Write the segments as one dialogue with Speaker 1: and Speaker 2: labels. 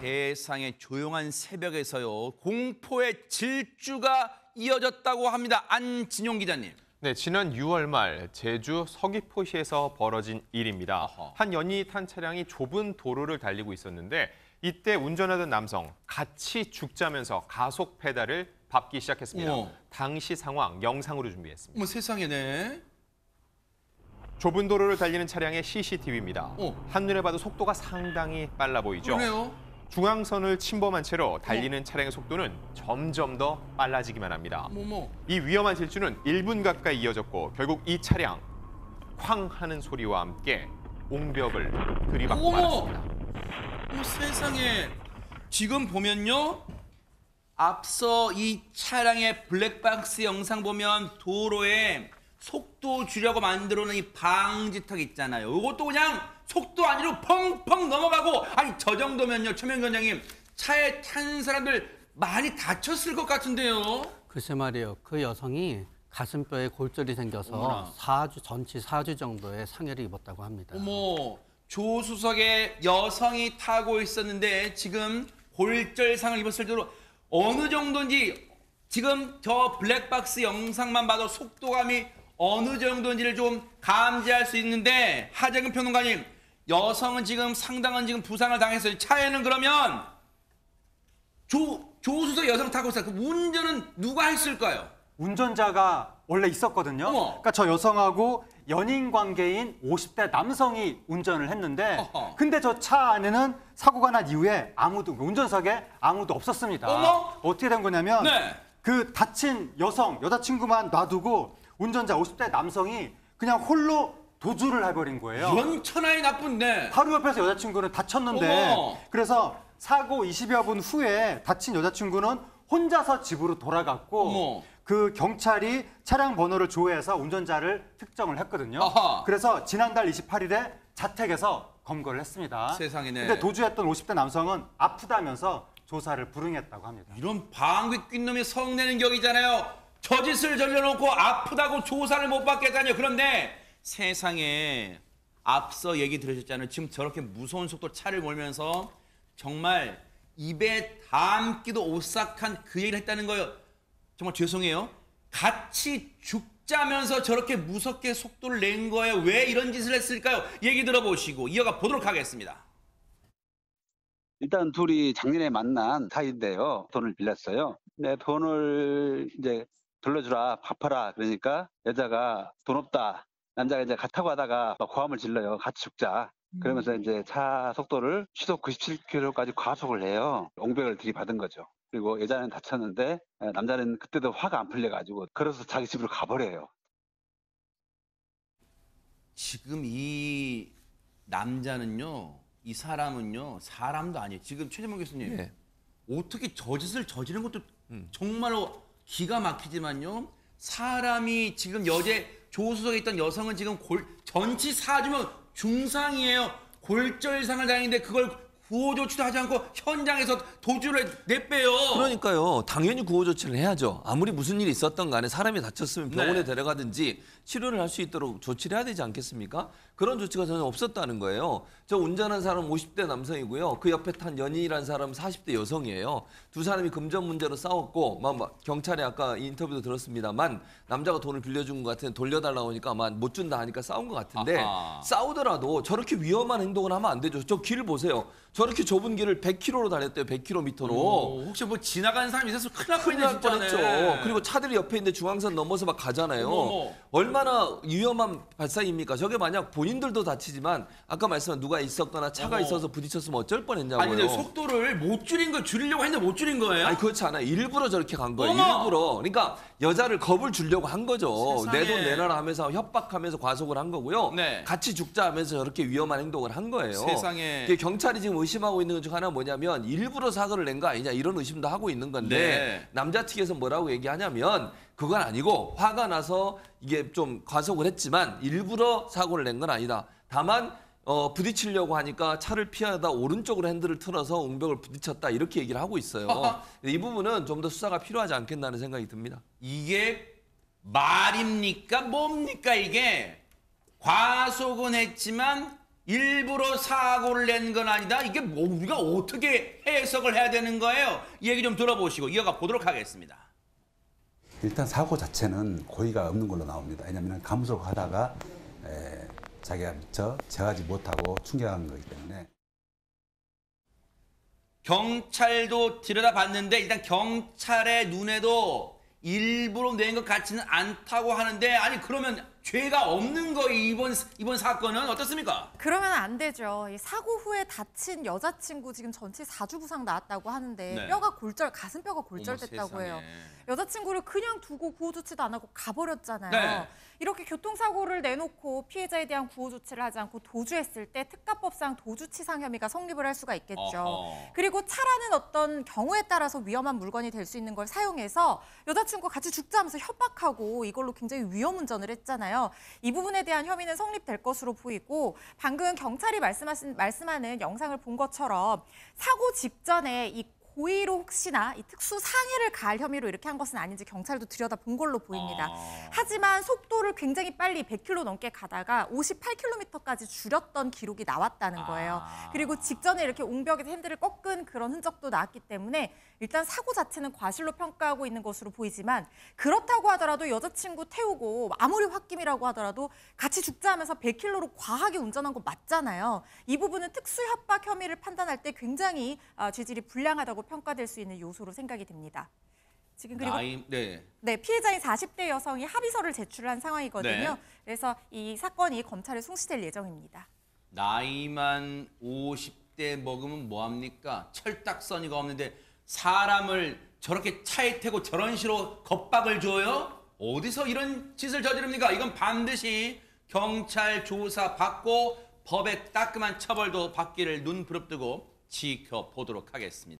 Speaker 1: 세상의 조용한 새벽에서요. 공포의 질주가 이어졌다고 합니다. 안진용 기자님.
Speaker 2: 네, 지난 6월 말 제주 서귀포시에서 벌어진 일입니다. 한 연이 탄 차량이 좁은 도로를 달리고 있었는데 이때 운전하던 남성 같이 죽자면서 가속 페달을 밟기 시작했습니다. 당시 상황 영상으로 준비했습니다.
Speaker 1: 세상에네.
Speaker 2: 좁은 도로를 달리는 차량의 CCTV입니다. 한눈에 봐도 속도가 상당히 빨라 보이죠?
Speaker 1: 그러네요.
Speaker 2: 중앙선을 침범한 채로 달리는 차량의 속도는 점점 더 빨라지기만 합니다. 이 위험한 질주는 1분 가까이 이어졌고 결국 이 차량 쾅 하는 소리와 함께 옹벽을 들이받고 말았습니다.
Speaker 1: 세상에. 지금 보면요. 앞서 이 차량의 블랙박스 영상 보면 도로에 속도 주려고 만들어놓은 이 방지턱 있잖아요. 이것도 그냥 속도 아니로 펑펑 넘어가고, 아니 저 정도면요, 최명 위원장님, 차에 탄 사람들 많이 다쳤을 것 같은데요.
Speaker 3: 글쎄 말이에요. 그 여성이 가슴뼈에 골절이 생겨서 전치 4주 정도의 상해를 입었다고 합니다.
Speaker 1: 조수석에 여성이 타고 있었는데 지금 골절상을 입었을 때로 어느 정도인지, 지금 저 블랙박스 영상만 봐도 속도감이 어느 정도인지를 좀 감지할 수 있는데, 하재근 평론가님, 여성은 지금 상당한 지금 부상을 당했어요. 차에는 그러면 조수석 여성 타고 있어요. 그 운전은 누가 했을까요?
Speaker 4: 운전자가 원래 있었거든요. 그러니까 저 여성하고 연인 관계인 50대 남성이 운전을 했는데, 근데 저 차 안에는 사고가 난 이후에 운전석에 아무도 없었습니다. 어떻게 된 거냐면 그 다친 여자친구만 놔두고 운전자 50대 남성이 그냥 홀로 도주를 해버린 거예요.
Speaker 1: 이런 천하의 나쁜데.
Speaker 4: 바로 옆에서 여자친구는 다쳤는데, 그래서 사고 20여 분 후에 다친 여자친구는 혼자서 집으로 돌아갔고, 그 경찰이 차량 번호를 조회해서 운전자를 특정을 했거든요. 그래서 지난달 28일에 자택에서 검거를 했습니다.
Speaker 1: 세상에네.
Speaker 4: 근데 도주했던 50대 남성은 아프다면서 조사를 불응했다고 합니다.
Speaker 1: 이런 방귀 낀 놈이 성내는 격이잖아요. 저 짓을 저질러놓고 아프다고 조사를 못 받겠다뇨. 그런데 세상에, 앞서 얘기 들으셨잖아요. 지금 저렇게 무서운 속도 차를 몰면서 정말 입에 담기도 오싹한 그 얘기를 했다는 거예요. 정말 죄송해요. 같이 죽자면서 저렇게 무섭게 속도를 낸 거예요. 왜 이런 짓을 했을까요? 얘기 들어보시고 이어가 보도록 하겠습니다.
Speaker 5: 일단 둘이 작년에 만난 사이인데요. 돈을 빌렸어요. 네, 돈을 이제 돌려주라, 갚아라. 그러니까 여자가 돈 없다. 남자가 이제 타고 가다가 막 고함을 질러요. 같이 죽자. 그러면서 이제 차 속도를 시속 97km까지 과속을 해요. 옹벽을 들이받은 거죠. 그리고 여자는 다쳤는데 남자는 그때도 화가 안 풀려가지고 걸어서 자기 집으로 가버려요.
Speaker 1: 지금 이 남자는요, 이 사람은요, 사람도 아니에요. 지금 최재문 교수님, 어떻게 저 짓을 저지른 것도 정말로 기가 막히지만요, 사람이 지금 조수석에 있던 여성은 지금 전치 4주면 중상이에요. 골절상을 당했는데 그걸 구호 조치도 하지 않고 현장에서 도주를 내빼요.
Speaker 6: 그러니까요. 당연히 구호 조치를 해야죠. 아무리 무슨 일이 있었던 간에 사람이 다쳤으면 병원에 데려가든지 치료를 할 수 있도록 조치를 해야 되지 않겠습니까? 그런 조치가 전혀 없었다는 거예요. 저 운전한 사람은 50대 남성이고요. 그 옆에 탄 연인이라는 사람은 40대 여성이에요. 두 사람이 금전 문제로 싸웠고, 경찰에 아까 인터뷰도 들었습니다만 남자가 돈을 빌려준 것 같은데 돌려달라고 하니까 아마 못 준다 하니까 싸운 것 같은데, 싸우더라도 저렇게 위험한 행동을 하면 안 되죠. 저 길을 보세요. 저렇게 좁은 길을 100km로 달렸대요. 100km로.
Speaker 1: 혹시 뭐 지나가는 사람이 있어서 큰일 날
Speaker 6: 뻔했죠. 그리고 차들이 옆에 있는데 중앙선 넘어서 막 가잖아요. 얼마나 위험한 발상입니까? 저게 만약 본인들도 다치지만 아까 말씀한 누가 있었거나 차가 있어서 부딪혔으면 어쩔 뻔했냐고요.
Speaker 1: 아니 근데 속도를 못 줄인 거 줄이려고 했는데 못 줄인 거예요?
Speaker 6: 아니 그렇지 않아요. 일부러 저렇게 간 거예요. 일부러. 그러니까 여자를 겁을 주려고 한 거죠. 내 돈 내놔라 하면서 협박하면서 과속을 한 거고요. 같이 죽자 하면서 저렇게 위험한 행동을 한 거예요.
Speaker 1: 세상에.
Speaker 6: 경찰이 지금 의심하고 있는 것 중 하나 뭐냐면 일부러 사고를 낸 거 아니냐 이런 의심도 하고 있는 건데, 남자 측에서 뭐라고 얘기하냐면 그건 아니고 화가 나서 이게 좀 과속을 했지만 일부러 사고를 낸 건 아니다. 다만 부딪히려고 하니까 차를 피하다 오른쪽으로 핸들을 틀어서 옹벽을 부딪혔다 이렇게 얘기를 하고 있어요. 이 부분은 좀 더 수사가 필요하지 않겠나는 생각이 듭니다.
Speaker 1: 이게 말입니까? 뭡니까 이게? 과속은 했지만 일부러 사고를 낸 건 아니다. 이게 뭐 우리가 어떻게 해석을 해야 되는 거예요? 이 얘기 좀 들어보시고 이어가 보도록 하겠습니다.
Speaker 7: 일단 사고 자체는 고의가 없는 걸로 나옵니다. 왜냐하면 감속하다가 자기가 미처 제어하지 못하고 충격한 거기 때문에.
Speaker 1: 경찰도 들여다봤는데 일단 경찰의 눈에도 일부러 낸 것 같지는 않다고 하는데, 아니 그러면 죄가 없는 거예요? 이번 사건은 어떻습니까?
Speaker 8: 그러면 안 되죠. 이 사고 후에 다친 여자친구 지금 전치 4주 부상 나왔다고 하는데
Speaker 1: 네.
Speaker 8: 뼈가 가슴뼈가 골절됐다고
Speaker 1: 어머,
Speaker 8: 해요.
Speaker 1: 세상에.
Speaker 8: 여자친구를 그냥 두고 구호 조치도 안 하고 가버렸잖아요.
Speaker 1: 네.
Speaker 8: 이렇게 교통사고를 내놓고 피해자에 대한 구호 조치를 하지 않고 도주했을 때 특가법상 도주치상 혐의가 성립을 할 수가 있겠죠.
Speaker 1: 어허.
Speaker 8: 그리고 차라는 어떤 경우에 따라서 위험한 물건이 될 수 있는 걸 사용해서 여자친구가 같이 죽자면서 협박하고 이걸로 굉장히 위험 운전을 했잖아요. 이 부분에 대한 혐의는 성립될 것으로 보이고, 방금 경찰이 말씀하는 영상을 본 것처럼 사고 직전에 이 고의로 혹시나 이 특수 상해를 가할 혐의로 이렇게 한 것은 아닌지 경찰도 들여다본 걸로 보입니다. 하지만 속도를 굉장히 빨리 100km 넘게 가다가 58km까지 줄였던 기록이 나왔다는 거예요. 그리고 직전에 이렇게 옹벽에서 핸들을 꺾은 그런 흔적도 나왔기 때문에 일단 사고 자체는 과실로 평가하고 있는 것으로 보이지만, 그렇다고 하더라도 여자친구 태우고 아무리 홧김이라고 하더라도 같이 죽자 하면서 100km로 과하게 운전한 거 맞잖아요. 이 부분은 특수협박 혐의를 판단할 때 굉장히 죄질이 불량하다고 평가될 수 있는 요소로 생각이 됩니다. 지금 그리고 네, 피해자인 40대 여성이 합의서를 제출한 상황이거든요.
Speaker 1: 네.
Speaker 8: 그래서 이 사건이 검찰에 송치될 예정입니다.
Speaker 1: 나이만 50대 먹으면 뭐합니까? 철딱서니가 없는데 사람을 저렇게 차에 태고 저런 식으로 겁박을 줘요? 어디서 이런 짓을 저지릅니까? 이건 반드시 경찰 조사 받고 법의 따끔한 처벌도 받기를 눈 부릅뜨고 지켜보도록 하겠습니다.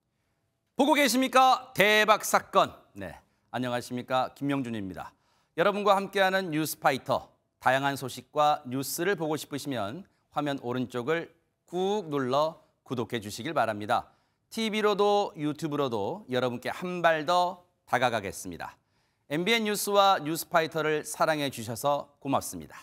Speaker 1: 보고 계십니까? 대박 사건. 네, 안녕하십니까? 김명준입니다. 여러분과 함께하는 뉴스파이터. 다양한 소식과 뉴스를 보고 싶으시면 화면 오른쪽을 꾹 눌러 구독해 주시길 바랍니다. TV로도 유튜브로도 여러분께 한 발 더 다가가겠습니다. MBN 뉴스와 뉴스파이터를 사랑해 주셔서 고맙습니다.